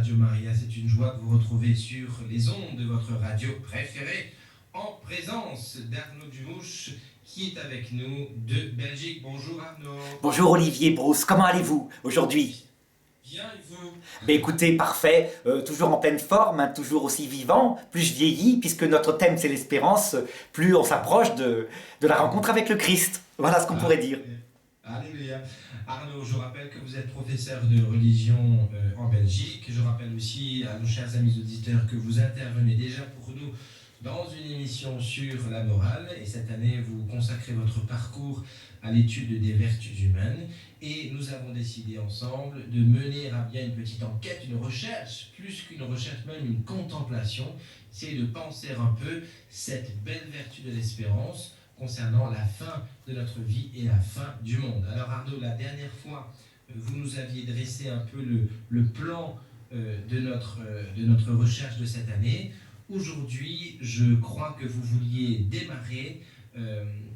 Radio Maria. C'est une joie de vous retrouver sur les ondes de votre radio préférée, en présence d'Arnaud Dumouche, qui est avec nous de Belgique. Bonjour Arnaud. Bonjour Olivier Brousse, comment allez-vous aujourd'hui? Bien, et vous? Écoutez, parfait, toujours en pleine forme, hein, toujours aussi vivant. Plus je vieillis, puisque notre thème c'est l'espérance, plus on s'approche de la rencontre avec le Christ. Voilà ce qu'on pourrait dire. Alléluia. Arnaud, je rappelle que vous êtes professeur de religion en Belgique. Je rappelle aussi à nos chers amis auditeurs que vous intervenez déjà pour nous dans une émission sur la morale. Et cette année, vous consacrez votre parcours à l'étude des vertus humaines. Et nous avons décidé ensemble de mener à bien une petite enquête, une recherche, plus qu'une recherche, même une contemplation. C'est de penser un peu cette belle vertu de l'espérance concernant la fin de notre vie et la fin du monde. Alors Arnaud, la dernière fois, vous nous aviez dressé un peu le plan de notre recherche de cette année. Aujourd'hui, je crois que vous vouliez démarrer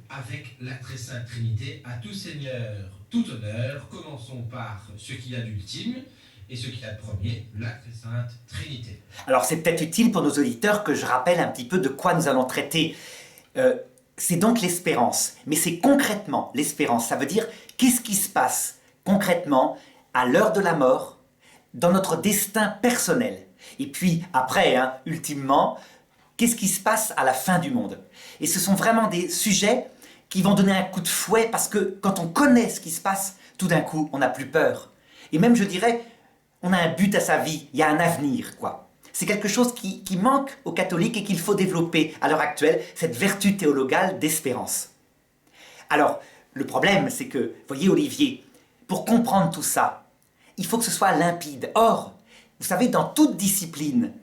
avec la très sainte Trinité. À tout Seigneur, tout honneur. Commençons par ce qu'il y a d'ultime et ce qu'il y a de premier, la très sainte Trinité. Alors c'est peut-être utile pour nos auditeurs que je rappelle un petit peu de quoi nous allons traiter. C'est donc l'espérance, mais c'est concrètement l'espérance. Ça veut dire qu'est-ce qui se passe concrètement à l'heure de la mort, dans notre destin personnel. Et puis après, ultimement, qu'est-ce qui se passe à la fin du monde. Et ce sont vraiment des sujets qui vont donner un coup de fouet parce que quand on connaît ce qui se passe, tout d'un coup, on n'a plus peur. Et même, je dirais, on a un but à sa vie, il y a un avenir, quoi. C'est quelque chose qui manque aux catholiques et qu'il faut développer à l'heure actuelle, cette vertu théologale d'espérance. Alors, le problème, c'est que, voyez Olivier, pour comprendre tout ça, il faut que ce soit limpide. Or, vous savez, dans toute discipline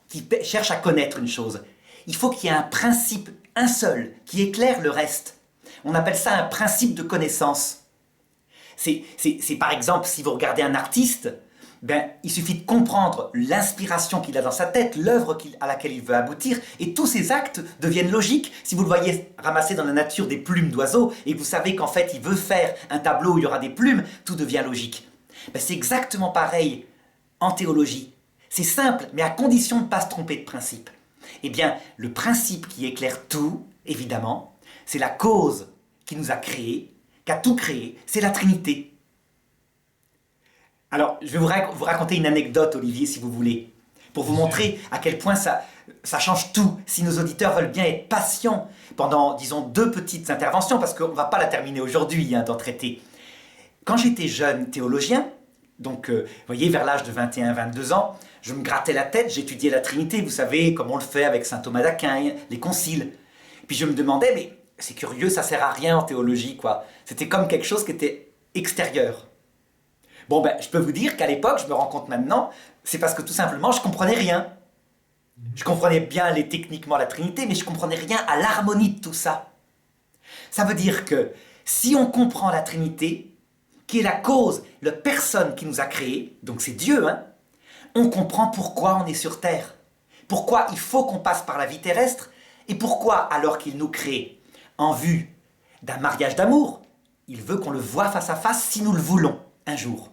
qui cherche à connaître une chose, il faut qu'il y ait un principe, un seul, qui éclaire le reste. On appelle ça un principe de connaissance. C'est par exemple, si vous regardez un artiste, il suffit de comprendre l'inspiration qu'il a dans sa tête, l'œuvre à laquelle il veut aboutir, et tous ses actes deviennent logiques. Si vous le voyez ramasser dans la nature des plumes d'oiseaux, et que vous savez qu'en fait il veut faire un tableau où il y aura des plumes, tout devient logique. C'est exactement pareil en théologie. C'est simple, mais à condition de ne pas se tromper de principe. Eh bien, le principe qui éclaire tout, évidemment, c'est la cause qui nous a créés, qui a tout créé, c'est la Trinité. Alors, je vais vous raconter une anecdote, Olivier, si vous voulez, pour vous montrer à quel point ça change tout. Si nos auditeurs veulent bien être patients pendant, disons, 2 petites interventions, parce qu'on ne va pas la terminer aujourd'hui, d'en traiter. Quand j'étais jeune théologien, donc, vous voyez, vers l'âge de 21-22 ans, je me grattais la tête, j'étudiais la Trinité, vous savez, comme on le fait avec saint Thomas d'Aquin, les conciles. Puis je me demandais, mais c'est curieux, ça sert à rien en théologie, quoi. C'était comme quelque chose qui était extérieur. Je peux vous dire qu'à l'époque, je me rends compte maintenant, c'est parce que tout simplement, je comprenais rien. Je comprenais bien techniquement la Trinité, mais je comprenais rien à l'harmonie de tout ça. Ça veut dire que si on comprend la Trinité, qui est la cause, la personne qui nous a créés, donc c'est Dieu, on comprend pourquoi on est sur Terre. Pourquoi il faut qu'on passe par la vie terrestre, et pourquoi, alors qu'il nous crée en vue d'un mariage d'amour, il veut qu'on le voie face à face si nous le voulons un jour.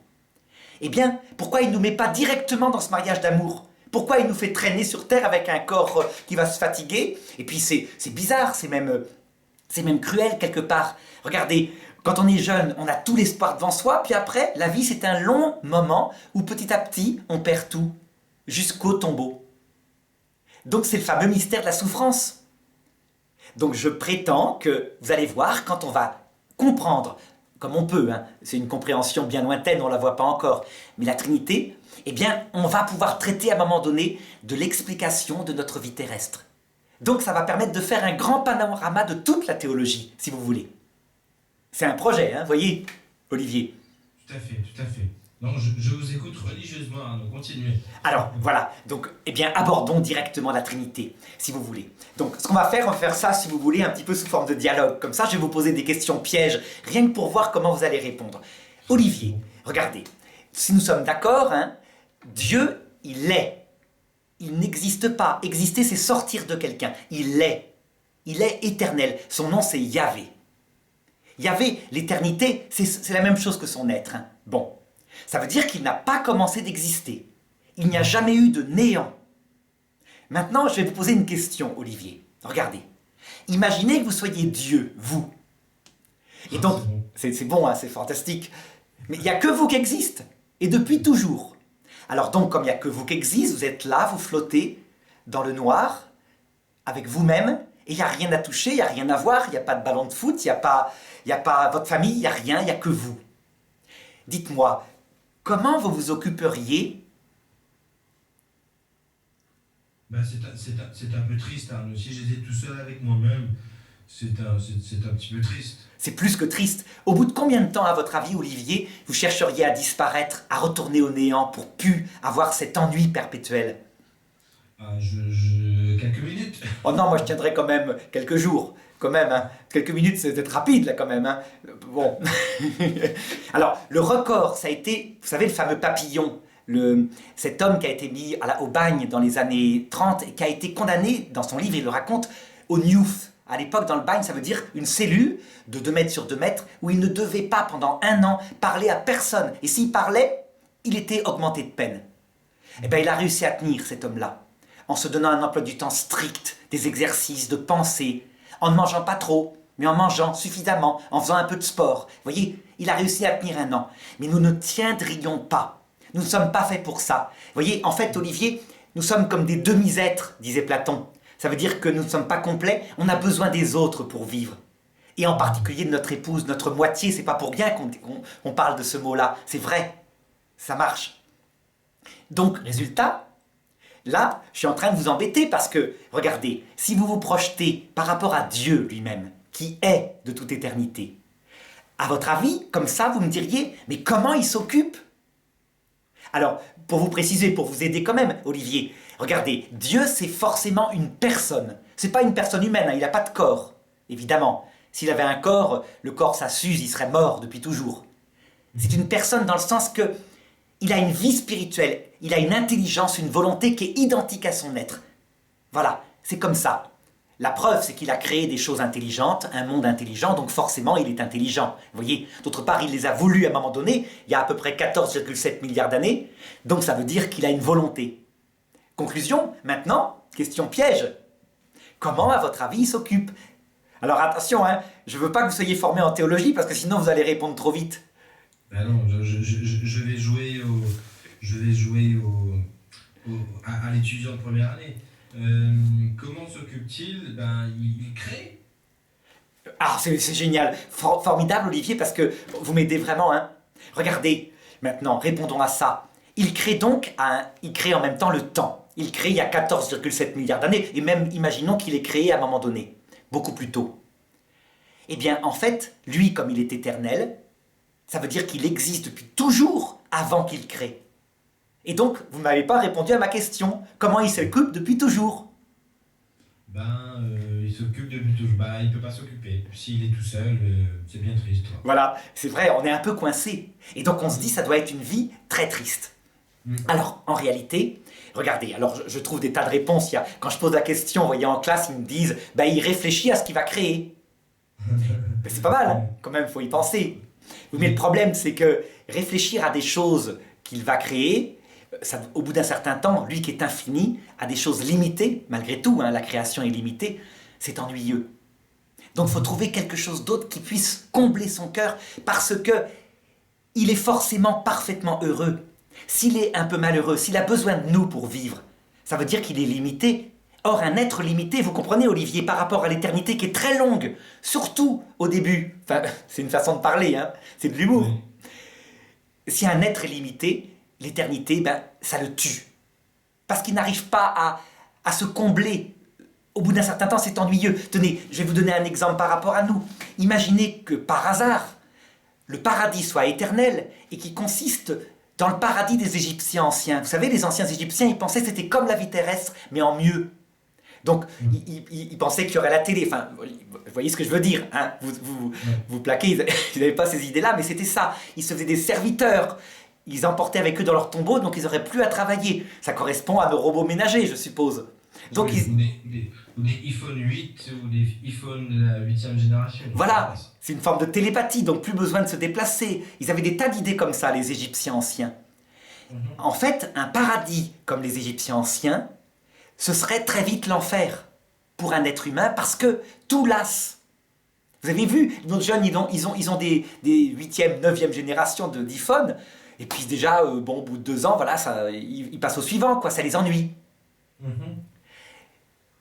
Eh bien, pourquoi il ne nous met pas directement dans ce mariage d'amour? Pourquoi il nous fait traîner sur Terre avec un corps qui va se fatiguer? Et puis c'est bizarre, c'est même cruel quelque part. Regardez, quand on est jeune, on a tout l'espoir devant soi, puis après, la vie c'est un long moment où petit à petit, on perd tout, jusqu'au tombeau. Donc c'est le fameux mystère de la souffrance. Donc je prétends que, vous allez voir, quand on va comprendre, comme on peut, c'est une compréhension bien lointaine, on ne la voit pas encore, mais la Trinité, eh bien, on va pouvoir traiter à un moment donné de l'explication de notre vie terrestre. Donc ça va permettre de faire un grand panorama de toute la théologie, si vous voulez. C'est un projet, voyez, Olivier. Tout à fait, tout à fait. Non, je vous écoute religieusement, Arnaud, continuez. Alors, voilà, donc, abordons directement la Trinité, si vous voulez. Donc, ce qu'on va faire ça, si vous voulez, un petit peu sous forme de dialogue. Comme ça, je vais vous poser des questions pièges, rien que pour voir comment vous allez répondre. Olivier, regardez, si nous sommes d'accord, Dieu, il est. Il n'existe pas. Exister, c'est sortir de quelqu'un. Il est. Il est éternel. Son nom, c'est Yahvé. Yahvé, l'éternité, c'est la même chose que son être. Bon, ça veut dire qu'il n'a pas commencé d'exister. Il n'y a jamais eu de néant. Maintenant, je vais vous poser une question, Olivier. Regardez. Imaginez que vous soyez Dieu, vous. Et donc, c'est bon, hein, c'est fantastique. Mais il n'y a que vous qui existe. Et depuis toujours. Alors donc, comme il n'y a que vous qui existe, vous êtes là, vous flottez dans le noir, avec vous-même, et il n'y a rien à toucher, il n'y a rien à voir, il n'y a pas de ballon de foot, il n'y a pas votre famille, il n'y a rien, il n'y a que vous. Dites-moi, comment vous vous occuperiez? Ben, c'est un peu triste, hein. Si j'étais tout seul avec moi-même, c'est un petit peu triste. C'est plus que triste. Au bout de combien de temps, à votre avis, Olivier, vous chercheriez à disparaître, à retourner au néant pour plus avoir cet ennui perpétuel? Ah, quelques minutes. Oh non, moi je tiendrais quand même quelques jours. Quand même, hein. Quelques minutes, c'est peut-être rapide là quand même. Hein. Bon. Alors, le record, ça a été, vous savez, le fameux papillon. Cet homme qui a été mis au bagne dans les années 30 et qui a été condamné, dans son livre, il le raconte, au Newf. À l'époque, dans le bagne, ça veut dire une cellule de 2 mètres sur 2 mètres où il ne devait pas, pendant 1 an, parler à personne. Et s'il parlait, il était augmenté de peine. Eh bien, il a réussi à tenir, cet homme-là, en se donnant un emploi du temps strict, des exercices, de pensée, en ne mangeant pas trop, mais en mangeant suffisamment, en faisant un peu de sport. Vous voyez, il a réussi à tenir 1 an. Mais nous ne tiendrions pas. Nous ne sommes pas faits pour ça. Vous voyez, en fait, Olivier, nous sommes comme des demi-êtres, disait Platon. Ça veut dire que nous ne sommes pas complets, on a besoin des autres pour vivre. Et en particulier de notre épouse, notre moitié, c'est pas pour rien qu'on parle de ce mot-là. C'est vrai, ça marche. Donc, résultat, là, je suis en train de vous embêter parce que, regardez, si vous vous projetez par rapport à Dieu lui-même, qui est de toute éternité, à votre avis, comme ça, vous me diriez, mais comment il s'occupe? Alors, pour vous préciser, pour vous aider quand même, Olivier, regardez, Dieu c'est forcément une personne. C'est pas une personne humaine, hein, il n'a pas de corps, évidemment. S'il avait un corps, le corps ça s'use, il serait mort depuis toujours. C'est une personne dans le sens que il a une vie spirituelle, il a une intelligence, une volonté qui est identique à son être. Voilà, c'est comme ça. La preuve, c'est qu'il a créé des choses intelligentes, un monde intelligent, donc forcément il est intelligent. Vous voyez, d'autre part, il les a voulu à un moment donné, il y a à peu près 14,7 milliards d'années, donc ça veut dire qu'il a une volonté. Conclusion, maintenant, question piège. Comment, à votre avis, il s'occupe? Alors attention, hein, je ne veux pas que vous soyez formé en théologie, parce que sinon vous allez répondre trop vite. Ben non, je vais jouer à l'étudiant de première année. Comment s'occupe-t-il? Ben, il crée. Ah, c'est génial, formidable Olivier, parce que vous m'aidez vraiment. Hein. Regardez, maintenant, répondons à ça. Il crée il crée en même temps le temps. Il crée il y a 14,7 milliards d'années, et même imaginons qu'il ait créé à un moment donné, beaucoup plus tôt. Eh bien, en fait, lui, comme il est éternel, ça veut dire qu'il existe depuis toujours avant qu'il crée. Et donc, vous ne m'avez pas répondu à ma question. Comment il s'occupe depuis toujours? Il s'occupe depuis toujours. Ben, il ne peut pas s'occuper. S'il est tout seul, c'est bien triste. Voilà, c'est vrai, on est un peu coincé. Et donc on se dit, ça doit être une vie très triste. Alors, en réalité, regardez, alors je trouve des tas de réponses. Quand je pose la question, vous voyez, en classe, ils me disent, il réfléchit à ce qu'il va créer. C'est pas mal, hein, quand même, il faut y penser. Mais le problème, c'est que réfléchir à des choses qu'il va créer, ça, au bout d'un certain temps, lui qui est infini, a des choses limitées, malgré tout, hein, la création est limitée, c'est ennuyeux. Donc il faut trouver quelque chose d'autre qui puisse combler son cœur, parce que il est forcément parfaitement heureux. S'il est un peu malheureux, s'il a besoin de nous pour vivre, ça veut dire qu'il est limité. Or, un être limité, vous comprenez, Olivier, par rapport à l'éternité qui est très longue, surtout au début. Enfin, c'est une façon de parler, hein, c'est de l'humour. Si un être est limité, l'éternité, ça le tue. Parce qu'il n'arrive pas à se combler. Au bout d'un certain temps, c'est ennuyeux. Tenez, je vais vous donner un exemple par rapport à nous. Imaginez que, par hasard, le paradis soit éternel et qu'il consiste dans le paradis des Égyptiens anciens. Vous savez, les anciens Égyptiens, ils pensaient que c'était comme la vie terrestre, mais en mieux. Donc, ils pensaient qu'il y aurait la télé. Enfin, vous voyez ce que je veux dire, hein? Vous plaquez, ils n'avaient pas ces idées-là, mais c'était ça. Ils se faisaient des serviteurs. Ils emportaient avec eux dans leur tombeau, donc ils n'auraient plus à travailler. Ça correspond à nos robots ménagers, je suppose. Donc, ou des iPhone 8 ou des iPhone de la 8e génération. Voilà, c'est une forme de télépathie, donc plus besoin de se déplacer. Ils avaient des tas d'idées comme ça, les Égyptiens anciens. En fait, un paradis comme les Égyptiens anciens, ce serait très vite l'enfer pour un être humain parce que tout lasse. Vous avez vu, nos jeunes, ils ont des 8e, 9e générations d'iPhone, et puis déjà, au bout de 2 ans, voilà, ils passent au suivant, quoi, ça les ennuie. Mhm.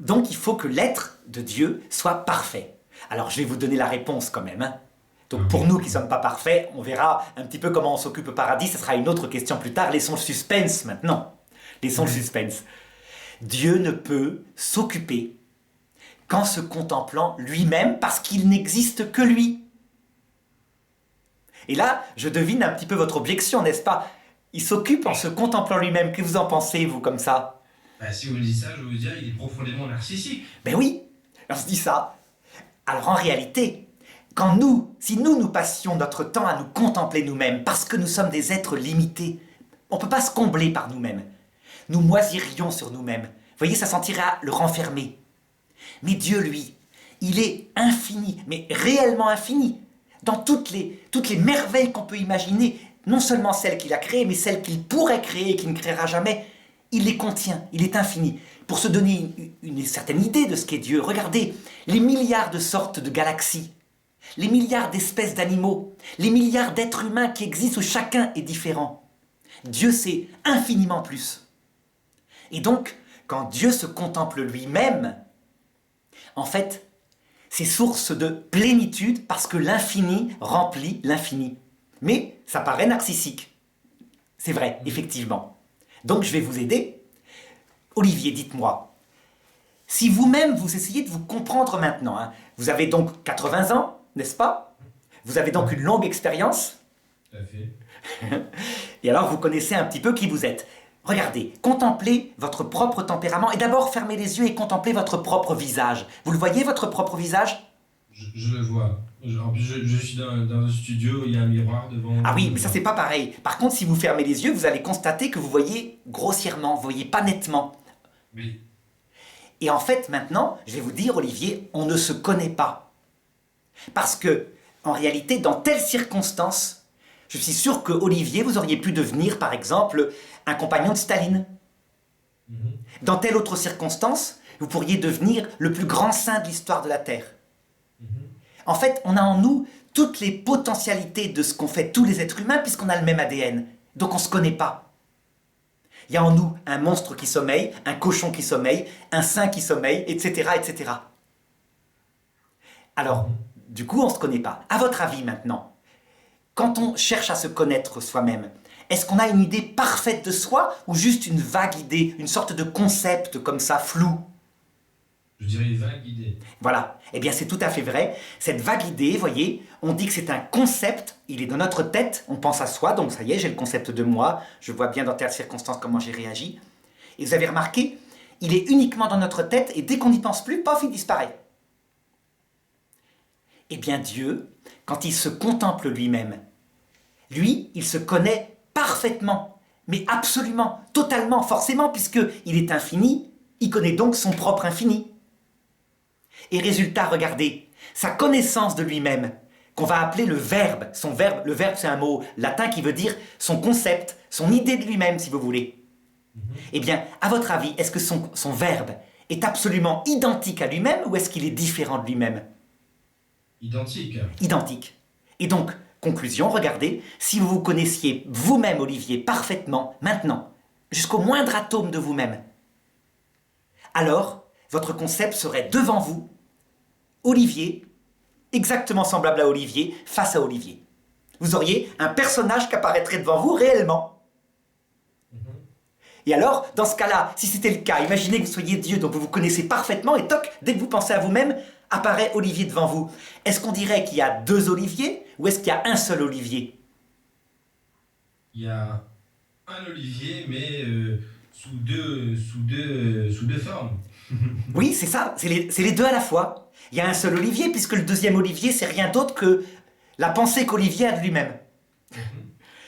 Donc il faut que l'être de Dieu soit parfait. Alors je vais vous donner la réponse quand même. Hein. Donc pour nous qui ne sommes pas parfaits, on verra un petit peu comment on s'occupe au paradis, ce sera une autre question plus tard. Laissons le suspense maintenant. Laissons le suspense. Dieu ne peut s'occuper qu'en se contemplant lui-même parce qu'il n'existe que lui. Et là, je devine un petit peu votre objection, n'est-ce pas? Il s'occupe en se contemplant lui-même. Que vous en pensez, vous, comme ça? Bah, si vous me dites ça, je vais vous dire, il est profondément narcissique. Ben oui, on se dit ça. Alors en réalité, si nous passions notre temps à nous contempler nous-mêmes, parce que nous sommes des êtres limités, on ne peut pas se combler par nous-mêmes. Nous moisirions sur nous-mêmes. Vous voyez, ça sentira le renfermer. Mais Dieu, lui, il est infini, mais réellement infini. Dans toutes les merveilles qu'on peut imaginer, non seulement celles qu'il a créées, mais celles qu'il pourrait créer et qu'il ne créera jamais, il les contient, il est infini. Pour se donner une certaine idée de ce qu'est Dieu, regardez les milliards de sortes de galaxies, les milliards d'espèces d'animaux, les milliards d'êtres humains qui existent où chacun est différent. Dieu, c'est infiniment plus. Et donc, quand Dieu se contemple lui-même, en fait, c'est source de plénitude parce que l'infini remplit l'infini. Mais ça paraît narcissique. C'est vrai, effectivement. Donc je vais vous aider. Olivier, dites-moi, si vous-même vous essayez de vous comprendre maintenant, hein, vous avez donc 80 ans, n'est-ce pas? Vous avez donc une longue expérience. Tout à fait. Et alors vous connaissez un petit peu qui vous êtes. Regardez, contemplez votre propre tempérament et d'abord fermez les yeux et contemplez votre propre visage. Vous le voyez, votre propre visage? Je le vois. En plus, je suis dans un studio, il y a un miroir devant. Ah oui, mais ça c'est pas pareil. Par contre, si vous fermez les yeux, vous allez constater que vous voyez grossièrement, vous voyez pas nettement. Oui. Et en fait, maintenant, je vais vous dire, Olivier, on ne se connaît pas. Parce que, en réalité, dans telles circonstances, je suis sûr que Olivier, vous auriez pu devenir, par exemple, un compagnon de Staline. Mhm. Dans telle autre circonstance, vous pourriez devenir le plus grand saint de l'histoire de la Terre. Mhm. En fait, on a en nous toutes les potentialités de ce qu'ont fait tous les êtres humains puisqu'on a le même ADN. Donc on ne se connaît pas. Il y a en nous un monstre qui sommeille, un cochon qui sommeille, un saint qui sommeille, etc. etc. Alors, du coup, on ne se connaît pas. À votre avis maintenant, quand on cherche à se connaître soi-même, est-ce qu'on a une idée parfaite de soi ou juste une vague idée, une sorte de concept comme ça, flou? Je dirais une vague idée. Voilà, eh bien c'est tout à fait vrai. Cette vague idée, voyez, on dit que c'est un concept, il est dans notre tête, on pense à soi, donc ça y est, j'ai le concept de moi, je vois bien dans telle circonstance comment j'ai réagi. Et vous avez remarqué, il est uniquement dans notre tête et dès qu'on n'y pense plus, paf, il disparaît. Eh bien Dieu, quand il se contemple lui-même, lui, il se connaît parfaitement, mais absolument, totalement, forcément, puisqu'il est infini, il connaît donc son propre infini. Et résultat, regardez, sa connaissance de lui-même, qu'on va appeler le verbe. Le verbe, c'est un mot latin qui veut dire son concept, son idée de lui-même, si vous voulez. Eh bien, à votre avis, est-ce que son verbe est absolument identique à lui-même ou est-ce qu'il est différent de lui-même? Identique. Identique. Et donc, conclusion, regardez, si vous vous connaissiez vous-même, Olivier, parfaitement, maintenant, jusqu'au moindre atome de vous-même, alors, votre concept serait devant vous, Olivier, exactement semblable à Olivier, face à Olivier. Vous auriez un personnage qui apparaîtrait devant vous réellement. Et alors, dans ce cas-là, si c'était le cas, imaginez que vous soyez Dieu, donc vous vous connaissez parfaitement, et toc, dès que vous pensez à vous-même, apparaît Olivier devant vous. Est-ce qu'on dirait qu'il y a 2 Oliviers, ou est-ce qu'il y a un seul Olivier? Il y a un Olivier, mais sous deux formes. Oui, c'est ça, c'est les 2 à la fois. Il y a un seul Olivier, puisque le deuxième Olivier, c'est rien d'autre que la pensée qu'Olivier a de lui-même.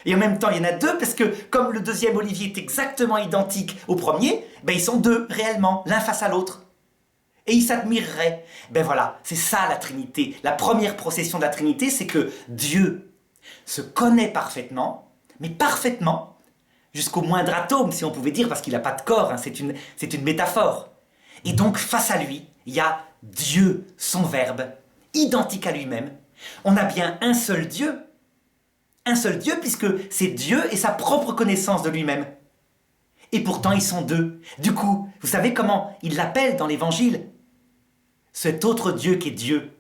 Et en même temps, il y en a 2, parce que comme le deuxième Olivier est exactement identique au premier, ben ils sont 2, réellement, l'un face à l'autre. Et ils s'admireraient. Ben voilà, c'est ça la Trinité. La première procession de la Trinité, c'est que Dieu se connaît parfaitement, mais parfaitement, jusqu'au moindre atome, si on pouvait dire, parce qu'il n'a pas de corps, hein, c'est une métaphore. Et donc, face à lui, il y a Dieu, son Verbe, identique à lui-même. On a bien un seul Dieu, puisque c'est Dieu et sa propre connaissance de lui-même. Et pourtant, ils sont deux. Du coup, vous savez comment il l'appelle dans l'Évangile? Cet autre Dieu qui est Dieu.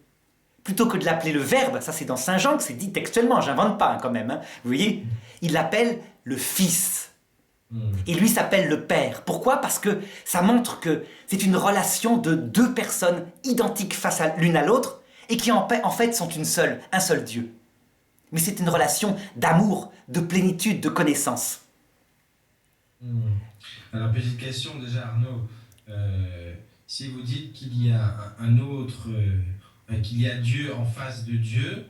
Plutôt que de l'appeler le Verbe, ça c'est dans Saint Jean que c'est dit textuellement, j'invente pas hein, quand même, hein, vous voyez, il l'appelle le Fils. Et lui s'appelle le Père. Pourquoi? Parce que ça montre que c'est une relation de deux personnes identiques face à l'une à l'autre et qui en fait sont un seul Dieu. Mais c'est une relation d'amour, de plénitude, de connaissance. Alors, petite question déjà, Arnaud. Si vous dites qu'il y a un autre, qu'il y a Dieu en face de Dieu,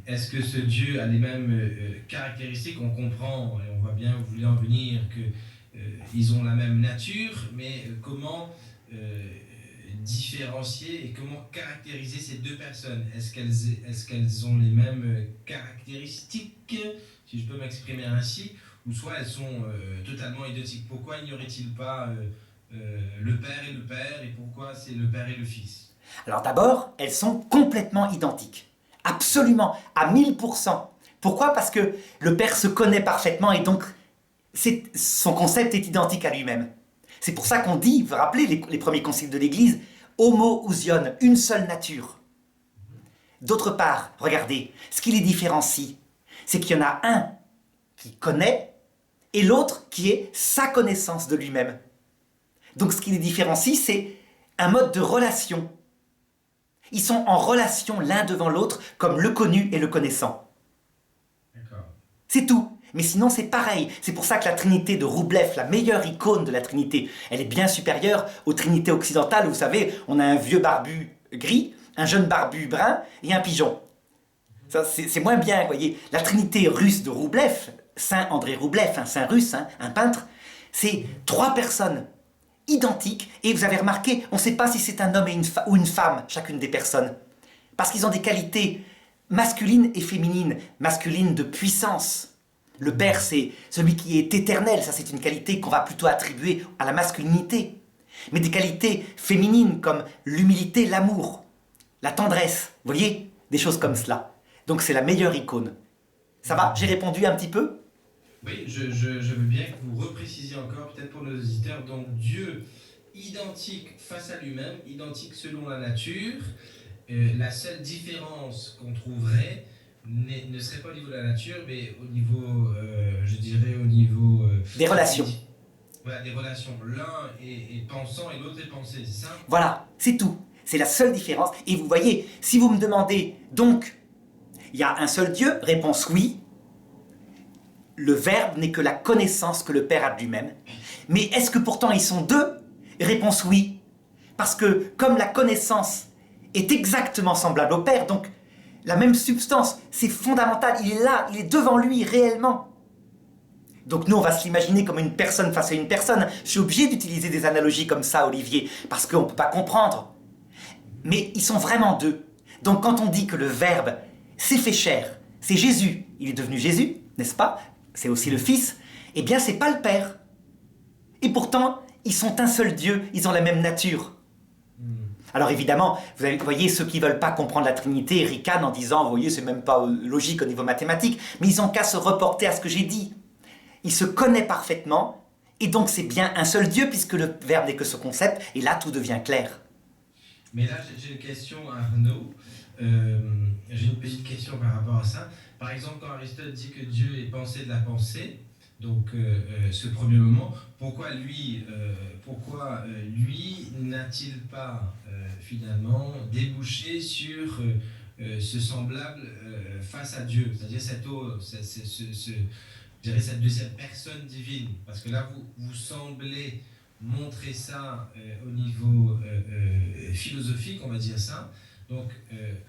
est-ce que ce Dieu a les mêmes caractéristiques? On comprend, et on voit bien où vous voulez en venir, qu'ils ont la même nature, mais comment différencier et comment caractériser ces deux personnes? Est-ce qu'elles ont les mêmes caractéristiques, si je peux m'exprimer ainsi, ou soit elles sont totalement identiques? Pourquoi n'y aurait-il pas le Père et le Père, et pourquoi c'est le Père et le Fils? Alors d'abord, elles sont complètement identiques. Absolument, à 1000%. Pourquoi? Parce que le Père se connaît parfaitement et donc son concept est identique à lui-même. C'est pour ça qu'on dit, vous vous rappelez les premiers conciles de l'Église, homoousion, une seule nature. D'autre part, regardez, ce qui les différencie, c'est qu'il y en a un qui connaît et l'autre qui est sa connaissance de lui-même. Donc ce qui les différencie, c'est un mode de relation. Ils sont en relation l'un devant l'autre comme le connu et le connaissant. D'accord. C'est tout. Mais sinon c'est pareil. C'est pour ça que la Trinité de Roublev, la meilleure icône de la Trinité, elle est bien supérieure aux Trinités occidentales. Vous savez, on a un vieux barbu gris, un jeune barbu brun et un pigeon. Ça, c'est moins bien, vous voyez. La Trinité russe de Roublev, Saint André Roublev, un saint russe, un peintre, c'est trois personnes identiques, et vous avez remarqué, on ne sait pas si c'est un homme ou une femme, chacune des personnes, parce qu'ils ont des qualités masculines et féminines, masculines de puissance. Le Père, c'est celui qui est éternel, ça c'est une qualité qu'on va plutôt attribuer à la masculinité, mais des qualités féminines comme l'humilité, l'amour, la tendresse, vous voyez, des choses comme cela. Donc c'est la meilleure icône. Ça va? J'ai répondu un petit peu? Oui, je veux bien que vous reprécisiez encore, peut-être pour nos auditeurs, donc Dieu identique face à lui-même, identique selon la nature. La seule différence qu'on trouverait ne serait pas au niveau de la nature, mais au niveau, je dirais, au niveau... des relations. Voilà, des relations. L'un est pensant et l'autre est pensé, c'est ça? Voilà, c'est tout. C'est la seule différence. Et vous voyez, si vous me demandez, donc, il y a un seul Dieu? Réponse oui. Le Verbe n'est que la connaissance que le Père a de lui-même. Mais est-ce que pourtant ils sont deux? Réponse oui. Parce que comme la connaissance est exactement semblable au Père, donc la même substance, c'est fondamental, il est là, il est devant lui réellement. Donc nous on va se l'imaginer comme une personne face à une personne. Je suis obligé d'utiliser des analogies comme ça, Olivier, parce qu'on ne peut pas comprendre. Mais ils sont vraiment deux. Donc quand on dit que le Verbe s'est fait chair, c'est Jésus, il est devenu Jésus, n'est-ce pas? C'est aussi le Fils, eh bien c'est pas le Père. Et pourtant, ils sont un seul Dieu, ils ont la même nature. Alors évidemment, vous voyez, ceux qui ne veulent pas comprendre la Trinité ricanent en disant, vous voyez, c'est même pas logique au niveau mathématique, mais ils n'ont qu'à se reporter à ce que j'ai dit. Il se connaît parfaitement, et donc c'est bien un seul Dieu, puisque le Verbe n'est que ce concept, et là tout devient clair. Mais là, j'ai une question à Arnaud. J'ai une petite question par rapport à ça. Par exemple, quand Aristote dit que Dieu est pensée de la pensée, donc ce premier moment, pourquoi lui n'a-t-il pas finalement débouché sur ce semblable face à Dieu, c'est-à-dire cette deuxième personne divine? Parce que là, vous semblez montrer ça au niveau philosophique, on va dire ça. Donc,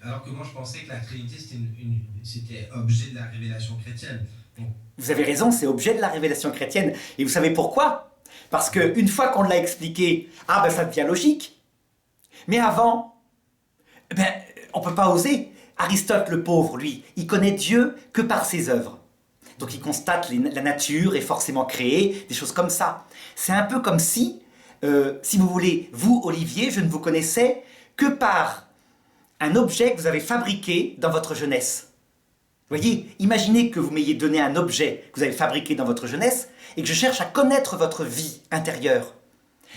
alors que moi je pensais que la Trinité c'était objet de la révélation chrétienne. Donc, vous avez raison, c'est objet de la révélation chrétienne. Et vous savez pourquoi? Parce qu'une fois qu'on l'a expliqué, ça devient logique. Mais avant, on ne peut pas oser. Aristote le pauvre, lui, il connaît Dieu que par ses œuvres. Donc il constate la nature est forcément créée, des choses comme ça. C'est un peu comme si vous voulez, vous, Olivier, je ne vous connaissais que par un objet que vous avez fabriqué dans votre jeunesse. Vous voyez, imaginez que vous m'ayez donné un objet que vous avez fabriqué dans votre jeunesse et que je cherche à connaître votre vie intérieure.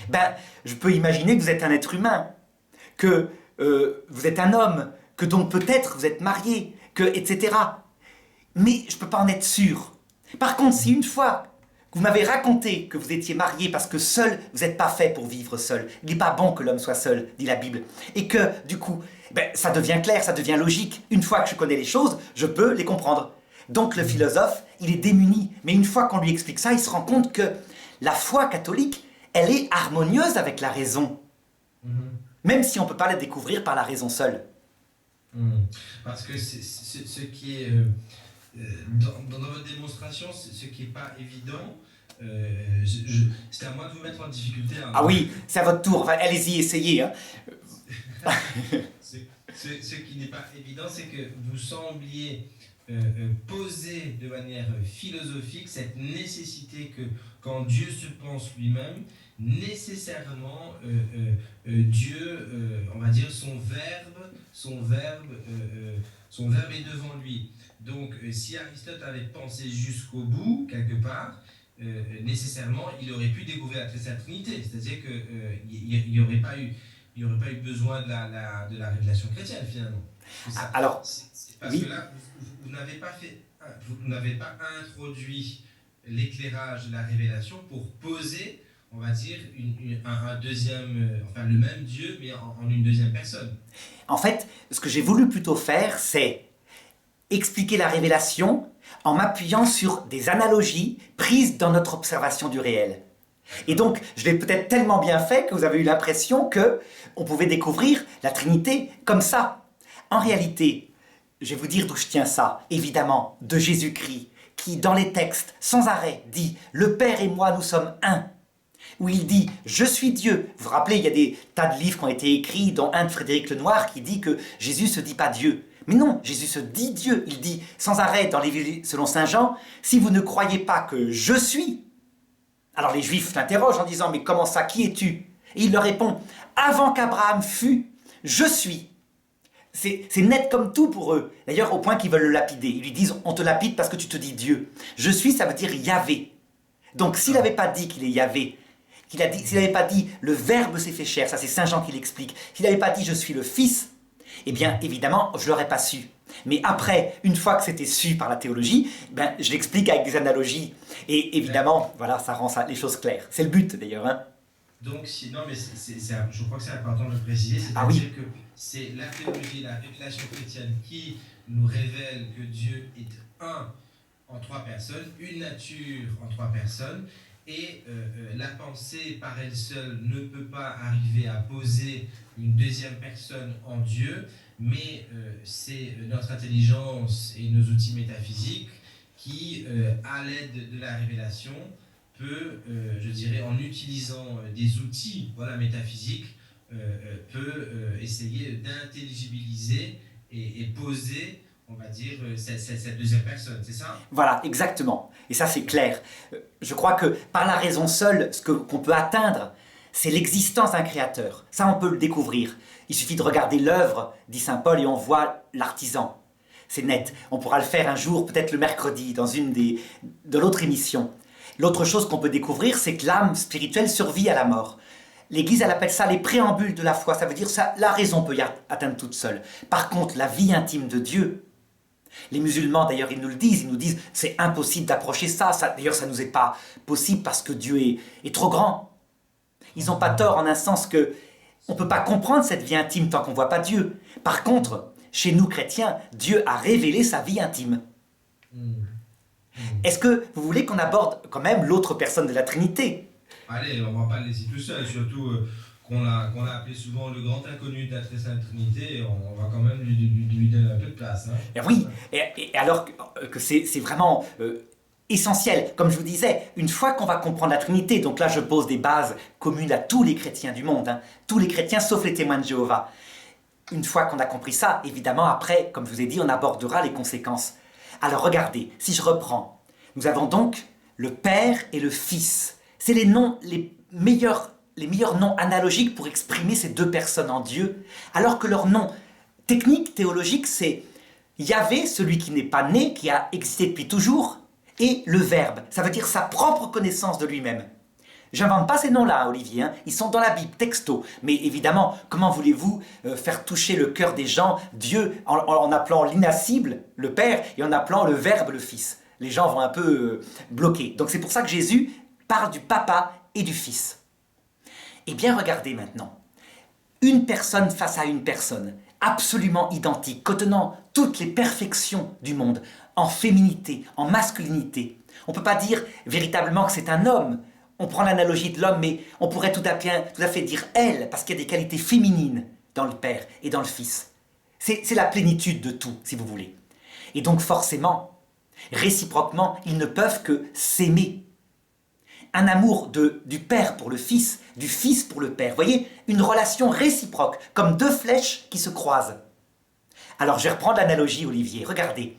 Ben, je peux imaginer que vous êtes un être humain, que vous êtes un homme, que donc peut-être vous êtes marié, etc. Mais je ne peux pas en être sûr. Par contre, si une fois que vous m'avez raconté que vous étiez marié parce que seul, vous n'êtes pas fait pour vivre seul, il n'est pas bon que l'homme soit seul, dit la Bible, et que du coup, ça devient clair, ça devient logique. Une fois que je connais les choses, je peux les comprendre. Donc le philosophe, il est démuni. Mais une fois qu'on lui explique ça, il se rend compte que la foi catholique, elle est harmonieuse avec la raison. Même si on ne peut pas la découvrir par la raison seule. Parce que ce qui est dans votre démonstration, ce qui n'est pas évident, c'est à moi de vous mettre en difficulté. Hein. Ah oui, c'est à votre tour. Enfin, allez-y, essayez. Hein. Ce qui n'est pas évident, c'est que vous sembliez poser de manière philosophique cette nécessité que quand Dieu se pense lui-même, nécessairement Dieu, on va dire son verbe est devant lui. Donc si Aristote avait pensé jusqu'au bout, quelque part, nécessairement il aurait pu découvrir la Trinité, c'est-à-dire qu'il n'y aurait pas eu besoin de la révélation chrétienne finalement. Alors, c'est parce oui. que là, vous n'avez pas introduit l'éclairage de la révélation pour poser, on va dire, un deuxième, enfin le même Dieu, mais en une deuxième personne. En fait, ce que j'ai voulu plutôt faire, c'est expliquer la révélation en m'appuyant sur des analogies prises dans notre observation du réel. Et donc, je l'ai peut-être tellement bien fait que vous avez eu l'impression qu'on pouvait découvrir la Trinité comme ça. En réalité, je vais vous dire d'où je tiens ça, évidemment, de Jésus-Christ, qui dans les textes, sans arrêt, dit « Le Père et moi, nous sommes un ». Où il dit « Je suis Dieu ». Vous vous rappelez, il y a des tas de livres qui ont été écrits, dont un de Frédéric Lenoir qui dit que Jésus ne se dit pas Dieu. Mais non, Jésus se dit Dieu. Il dit sans arrêt dans l'Évangile selon saint Jean « Si vous ne croyez pas que je suis », alors les Juifs l'interrogent en disant « Mais comment ça, qui es-tu » Et il leur répond « Avant qu'Abraham fût, je suis ». C'est net comme tout pour eux. D'ailleurs, au point qu'ils veulent le lapider. Ils lui disent « On te lapide parce que tu te dis Dieu ». « Je suis », ça veut dire Yahvé. Donc s'il n'avait pas dit qu'il est Yahvé, s'il n'avait pas dit « Le Verbe s'est fait chair », ça c'est saint Jean qui l'explique, s'il n'avait pas dit « Je suis le Fils », eh bien évidemment, je ne l'aurais pas su. Mais après, une fois que c'était su par la théologie, je l'explique avec des analogies. Et évidemment, voilà, ça rend les choses claires. C'est le but d'ailleurs. Hein. Donc, non, mais je crois que c'est important de le préciser, c'est-à-dire que c'est la théologie, la révélation chrétienne qui nous révèle que Dieu est un en trois personnes, une nature en trois personnes, et la pensée par elle seule ne peut pas arriver à poser une deuxième personne en Dieu, mais c'est notre intelligence et nos outils métaphysiques qui, à l'aide de la révélation, peut, je dirais, en utilisant des outils métaphysiques, peut essayer d'intelligibiliser et poser, on va dire, cette deuxième personne, c'est ça ? Voilà, exactement. Et ça, c'est clair. Je crois que par la raison seule, qu'on peut atteindre, c'est l'existence d'un créateur. Ça, on peut le découvrir. Il suffit de regarder l'œuvre, dit saint Paul, et on voit l'artisan. C'est net. On pourra le faire un jour, peut-être le mercredi, dans de l'autre émission. L'autre chose qu'on peut découvrir, c'est que l'âme spirituelle survit à la mort. L'Église, elle appelle ça les préambules de la foi. Ça veut dire que la raison peut y atteindre toute seule. Par contre, la vie intime de Dieu, les musulmans, d'ailleurs, ils nous disent, c'est impossible d'approcher ça. D'ailleurs, ça ne nous est pas possible parce que Dieu est trop grand. Ils n'ont pas tort en un sens que on ne peut pas comprendre cette vie intime tant qu'on ne voit pas Dieu. Par contre, chez nous chrétiens, Dieu a révélé sa vie intime. Est-ce que vous voulez qu'on aborde quand même l'autre personne de la Trinité ? Allez, on ne va pas le laisser tout seul, surtout qu'on l'a appelé souvent le grand inconnu de la Très Sainte Trinité, on va quand même lui donner un peu de place. Hein. Et oui, et alors que c'est vraiment essentiel. Comme je vous disais, une fois qu'on va comprendre la Trinité, donc là je pose des bases communes à tous les chrétiens du monde, hein, tous les chrétiens sauf les témoins de Jéhovah. Une fois qu'on a compris ça, évidemment, après, comme je vous ai dit, on abordera les conséquences. Alors regardez, si je reprends, Nous avons donc le Père et le Fils. C'est les meilleurs noms analogiques pour exprimer ces deux personnes en Dieu, alors que leur nom technique, théologique, c'est Yahvé, celui qui n'est pas né, qui a existé depuis toujours, et le Verbe, ça veut dire sa propre connaissance de lui-même. J'invente pas ces noms-là, Olivier, hein. Ils sont dans la Bible, texto. Mais évidemment, comment voulez-vous faire toucher le cœur des gens, Dieu, en appelant l'inacible, le Père, et en appelant le Verbe, le Fils? Les gens vont un peu bloquer. Donc c'est pour ça que Jésus parle du Papa et du Fils. Eh bien, regardez maintenant. Une personne face à une personne, absolument identique, contenant toutes les perfections du monde, en féminité, en masculinité. On ne peut pas dire véritablement que c'est un homme. On prend l'analogie de l'homme, mais on pourrait tout à fait dire elle, parce qu'il y a des qualités féminines dans le Père et dans le Fils. C'est la plénitude de tout, si vous voulez. Et donc forcément, réciproquement, ils ne peuvent que s'aimer. Un amour du Père pour le Fils, du Fils pour le Père. Vous voyez, une relation réciproque, comme deux flèches qui se croisent. Alors je vais reprendre l'analogie, Olivier. Regardez,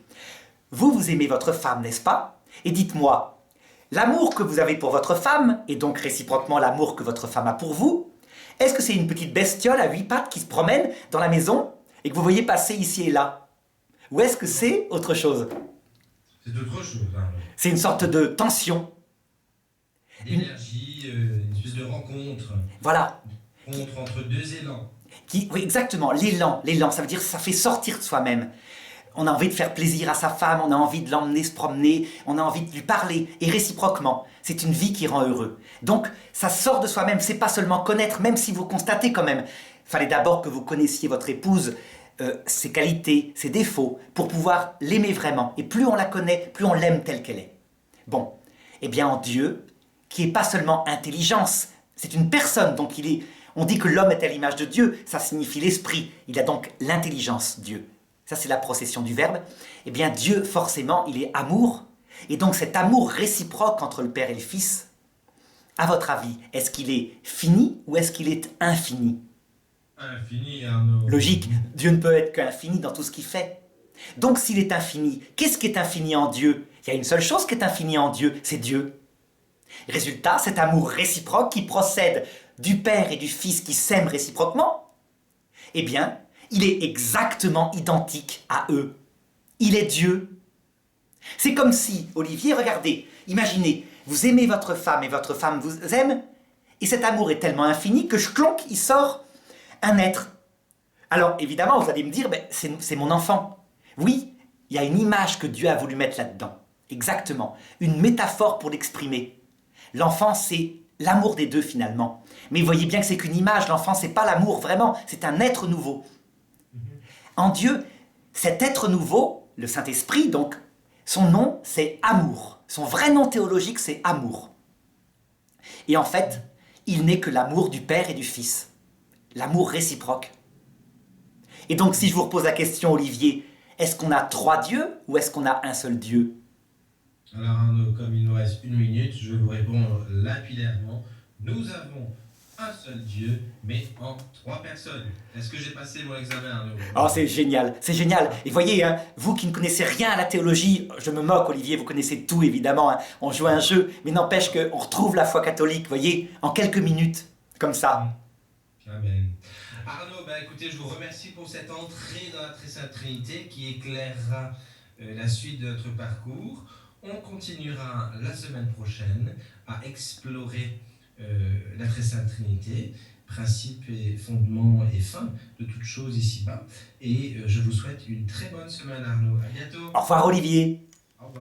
vous aimez votre femme, n'est-ce pas? Et dites-moi, l'amour que vous avez pour votre femme, et donc réciproquement l'amour que votre femme a pour vous, est-ce que c'est une petite bestiole à 8 pattes qui se promène dans la maison et que vous voyez passer ici et là? Ou est-ce que c'est autre chose? C'est autre chose. Hein. C'est une sorte de tension. D'énergie, une espèce de rencontre. Voilà. Rencontre entre deux élans. Oui, exactement, l'élan, ça veut dire que ça fait sortir de soi-même. On a envie de faire plaisir à sa femme, on a envie de l'emmener se promener, on a envie de lui parler, et réciproquement. C'est une vie qui rend heureux. Donc, ça sort de soi-même, c'est pas seulement connaître, même si vous constatez quand même. Il fallait d'abord que vous connaissiez votre épouse, ses qualités, ses défauts, pour pouvoir l'aimer vraiment. Et plus on la connaît, plus on l'aime telle qu'elle est. Bon, eh bien en Dieu, qui n'est pas seulement intelligence, c'est une personne, donc on dit que l'homme est à l'image de Dieu, ça signifie l'esprit, il a donc l'intelligence, Dieu. Ça c'est la procession du Verbe. Eh bien Dieu, forcément, il est amour, et donc cet amour réciproque entre le Père et le Fils, à votre avis, est-ce qu'il est fini ou est-ce qu'il est infini? Infini, Arnaud. Logique, Dieu ne peut être qu'infini dans tout ce qu'il fait. Donc s'il est infini, qu'est-ce qui est infini en Dieu? Il y a une seule chose qui est infinie en Dieu, c'est Dieu. Résultat, cet amour réciproque qui procède du Père et du Fils qui s'aiment réciproquement, eh bien, il est exactement identique à eux. Il est Dieu. C'est comme si, Olivier, regardez, imaginez, vous aimez votre femme et votre femme vous aime, et cet amour est tellement infini que clonk, il sort un être. Alors, évidemment, vous allez me dire, ben, c'est mon enfant. Oui, il y a une image que Dieu a voulu mettre là-dedans. Exactement. Une métaphore pour l'exprimer. L'enfant, c'est l'amour des deux finalement. Mais vous voyez bien que c'est qu'une image, l'enfant, c'est pas l'amour, vraiment, c'est un être nouveau. En Dieu, cet être nouveau, le Saint-Esprit, donc, son nom, c'est amour. Son vrai nom théologique, c'est amour. Et en fait, il n'est que l'amour du Père et du Fils. L'amour réciproque. Et donc, si je vous repose la question, Olivier, est-ce qu'on a 3 dieux ou est-ce qu'on a un seul Dieu? Alors Arnaud, comme il nous reste 1 minute, je vais vous répondre lapidairement. Nous avons un seul Dieu, mais en 3 personnes. Est-ce que j'ai passé mon examen, Arnaud? Oh, c'est génial, c'est génial. Et voyez, hein, vous qui ne connaissez rien à la théologie, je me moque, Olivier, vous connaissez tout, évidemment. Hein, on joue à un jeu, mais n'empêche qu'on retrouve la foi catholique, voyez, en quelques minutes, comme ça. Amen. Arnaud, écoutez, je vous remercie pour cette entrée dans la Très Sainte Trinité qui éclairera la suite de notre parcours. On continuera la semaine prochaine à explorer la Très Sainte Trinité, principe et fondement et fin de toute chose ici-bas. Et je vous souhaite une très bonne semaine, Arnaud. À bientôt. Au revoir, Olivier.